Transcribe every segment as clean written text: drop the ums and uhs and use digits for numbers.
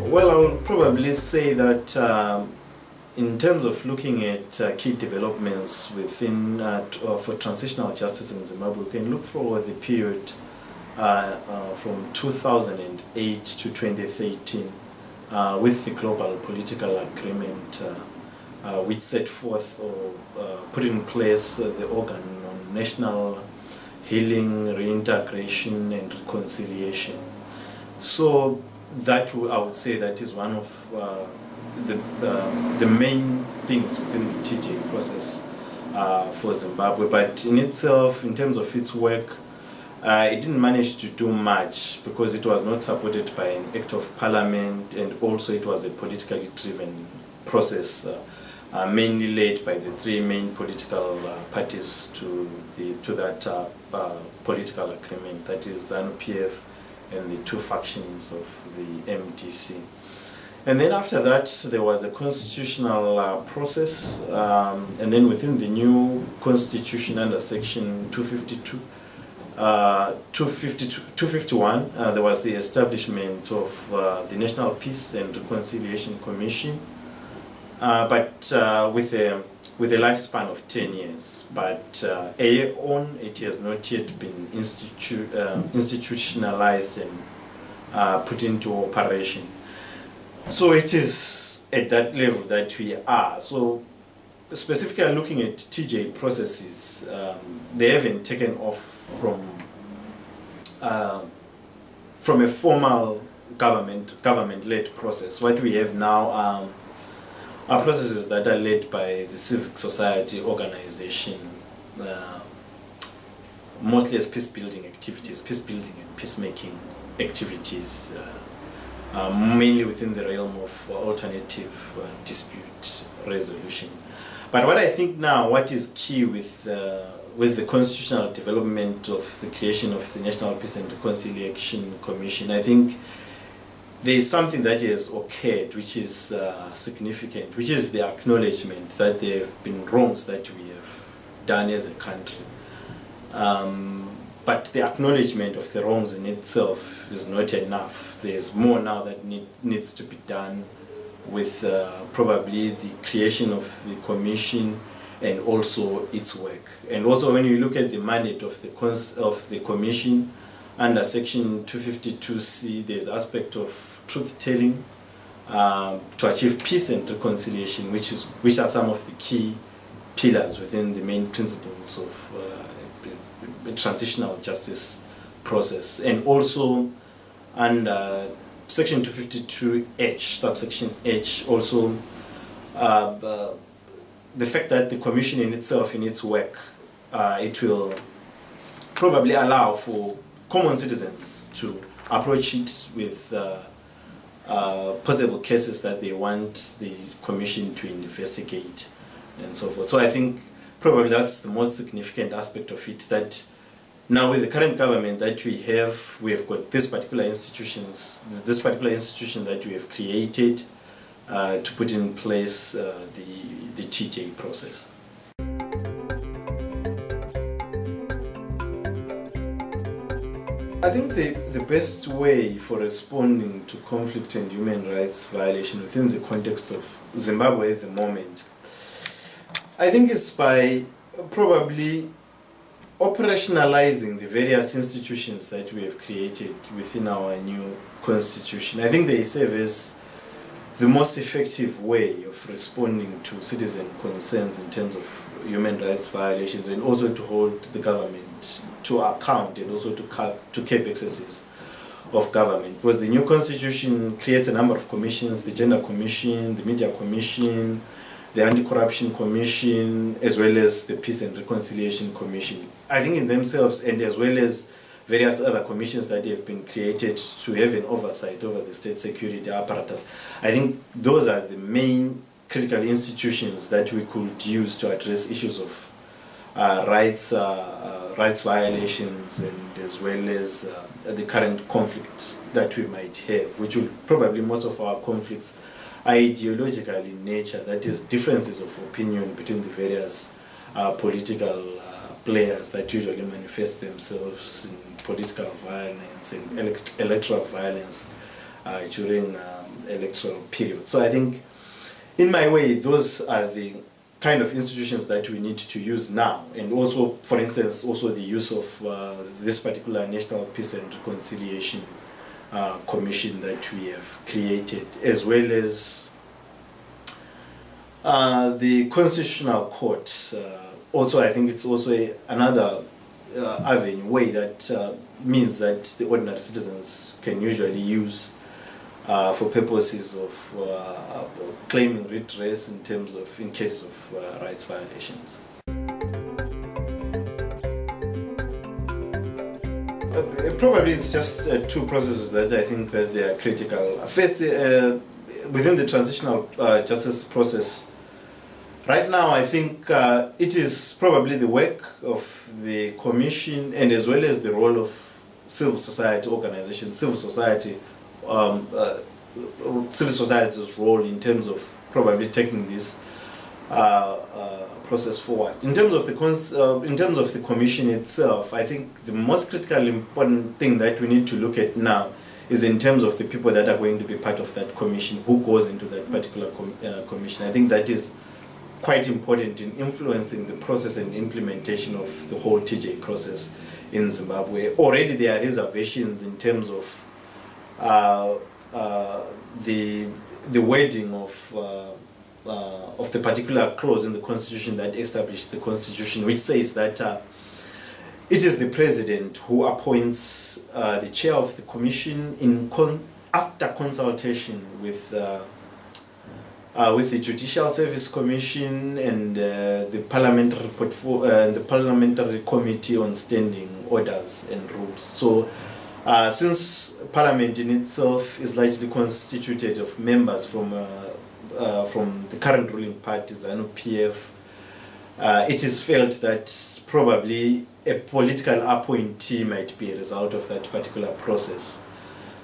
Well, I will probably say that in terms of looking at key developments within for transitional justice in Zimbabwe, we can look for the period from 2008 to 2013 with the global political agreement which set forth or put in place the organ on national healing, reintegration and reconciliation. So that I would say that is one of the main things within the TJ process for Zimbabwe. But in itself, in terms of its work, it didn't manage to do much because it was not supported by an act of parliament, and also it was a politically driven process, mainly led by the three main political parties to that political agreement, that is ZANU-PF and the two factions of the MDC. And then after that there was a constitutional process, and then within the new constitution under section 251 there was the establishment of the National Peace and Reconciliation Commission, but with a lifespan of 10 years. But a year on, it has not yet been institutionalized and put into operation. So it is at that level that we are. So specifically looking at TJ processes, they haven't taken off from a formal government-led process. What we have now are processes that are led by the civic society organization, mostly as peace-building activities, peace-building and peacemaking activities, mainly within the realm of alternative dispute resolution. But what I think now, what is key with the constitutional development of the creation of the National Peace and Reconciliation Commission, I think there is something that has occurred which is significant, which is the acknowledgement that there have been wrongs that we have done as a country. But the acknowledgement of the wrongs in itself is not enough. There's more now that needs to be done with probably the creation of the commission and also its work. And also when you look at the mandate of the commission, under section 252C, there's the aspect of truth-telling to achieve peace and reconciliation, which are some of the key pillars within the main principles of the transitional justice process. And also under section 252H, subsection H, also the fact that the commission in itself, in its work, it will probably allow for common citizens to approach it with possible cases that they want the commission to investigate and so forth. So I think probably that's the most significant aspect of it, that now with the current government that we have got this particular institution that we have created to put in place the TJ process. I think the best way for responding to conflict and human rights violation within the context of Zimbabwe at the moment, I think is by probably operationalizing the various institutions that we have created within our new constitution. I think they serve as the most effective way of responding to citizen concerns in terms of human rights violations, and also to hold the government to account, and also to curb excesses of government. Because the new constitution creates a number of commissions: the Gender Commission, the Media Commission, the Anti-Corruption Commission, as well as the Peace and Reconciliation Commission. I think in themselves, and as well as various other commissions that have been created to have an oversight over the state security apparatus, I think those are the main critical institutions that we could use to address issues of rights violations, and as well as the current conflicts that we might have, which will probably, most of our conflicts are ideological in nature, that is differences of opinion between the various political players that usually manifest themselves in political violence and electoral violence during electoral period. So I think, in my way, those are the kind of institutions that we need to use now, and also, for instance, also the use of this particular National Peace and Reconciliation Commission that we have created, as well as the Constitutional Court. Also, I think it's also another avenue, way that means that the ordinary citizens can usually use for purposes of claiming redress in cases of rights violations. Probably it's just two processes that I think that they are critical. First, within the transitional justice process, right now I think it is probably the work of the Commission, and as well as the role of civil society organizations, civil society's role in terms of probably taking this process forward. In terms of the Commission itself, I think the most critical important thing that we need to look at now is in terms of the people that are going to be part of that Commission, who goes into that particular Commission. I think that is quite important in influencing the process and implementation of the whole TJ process in Zimbabwe. Already there are reservations in terms of the wording of the particular clause in the Constitution that established the Constitution, which says that it is the President who appoints the chair of the Commission after consultation with the Judicial Service Commission and the Parliamentary Committee on Standing Orders and Rules. So, since Parliament in itself is largely constituted of members from the current ruling party, ZANU-PF, it is felt that probably a political appointee might be a result of that particular process.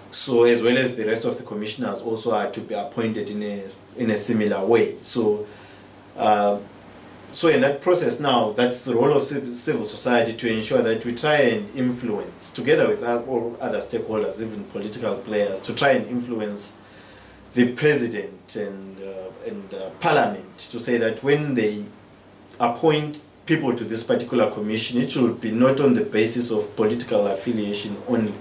So, as well as the rest of the commissioners also are to be appointed in a similar way. So, so in that process now, that's the role of civil society to ensure that we try and influence, together with all other stakeholders, even political players, to try and influence the President and Parliament to say that when they appoint people to this particular commission, it should be not on the basis of political affiliation only,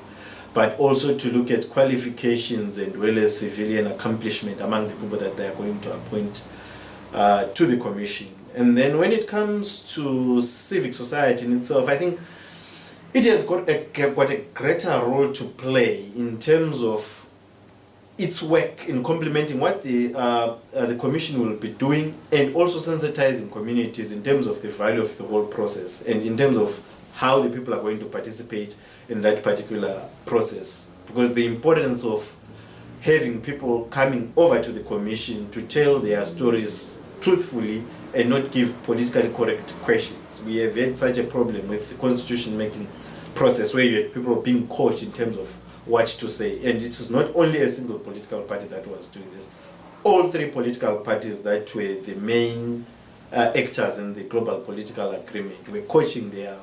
but also to look at qualifications and well as civilian accomplishment among the people that they are going to appoint to the commission. And then when it comes to civic society in itself, I think it has got a greater role to play in terms of its work in complementing what the commission will be doing, and also sensitizing communities in terms of the value of the whole process and in terms of how the people are going to participate in that particular process. Because the importance of having people coming over to the commission to tell their stories truthfully and not give politically correct questions. We have had such a problem with the constitution making process where you had people being coached in terms of what to say. And it is not only a single political party that was doing this. All three political parties that were the main actors in the global political agreement were coaching their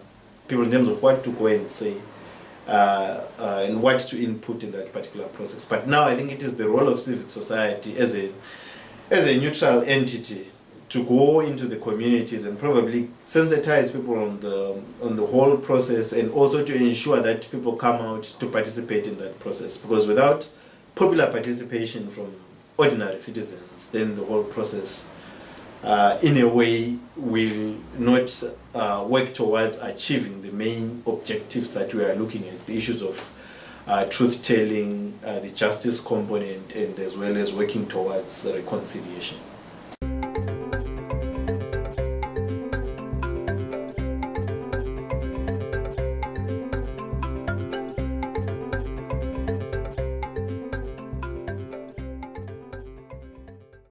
people in terms of what to go and say and what to input in that particular process. But now I think it is the role of civic society as a neutral entity to go into the communities and probably sensitize people on the whole process, and also to ensure that people come out to participate in that process. Because without popular participation from ordinary citizens, then the whole process in a way will not work towards achieving the main objectives that we are looking at, the issues of truth-telling, the justice component, and as well as working towards reconciliation.